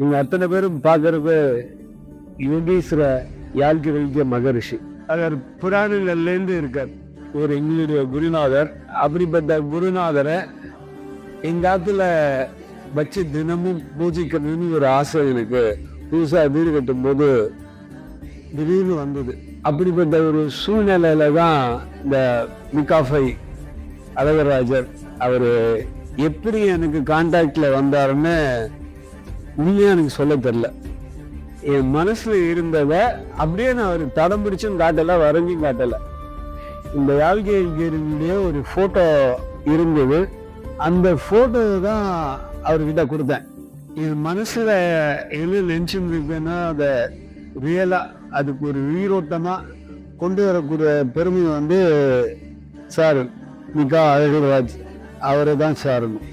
நீங்க அத்தனை பேரும் பார்க்கறது யோகீஸ்வர யாழ்கிழக்கிய மகரிஷி. அவர் புராணங்கள்லேருந்து இருக்கார். ஒரு எங்களுடைய குருநாதர். அப்படிப்பட்ட குருநாதரை எங்காத்துல வச்சு தினமும் பூஜிக்கணும்னு ஒரு ஆசை எனக்கு புதுசா வீடு கட்டும் போது திடீர்னு வந்தது. அப்படிப்பட்ட ஒரு சூழ்நிலையில தான் இந்த மிகாஃபை அழகராஜர் அவர் எப்படி எனக்கு கான்டாக்ட்ல வந்தாருன்னு உண்மையா எனக்கு சொல்ல தெரியல. என் மனசுல இருந்தத அப்படியே நான் ஒரு தடம் பிடிச்சும் காட்டல, வரைஞ்சும் காட்டல. இந்த யாழ்கிய ஒரு போட்டோ இருந்தது. அந்த போட்டோ தான் அவர்கிட்ட கொடுத்தேன். என் மனசுல என்ன நினைச்சுருக்கேன்னா அதை ரியலா அதுக்கு ஒரு உயிரோட்டமா கொண்டு வரக்கூடிய பெருமை சார் மிகா அழகராஜ் அவரை தான் சாரணும்.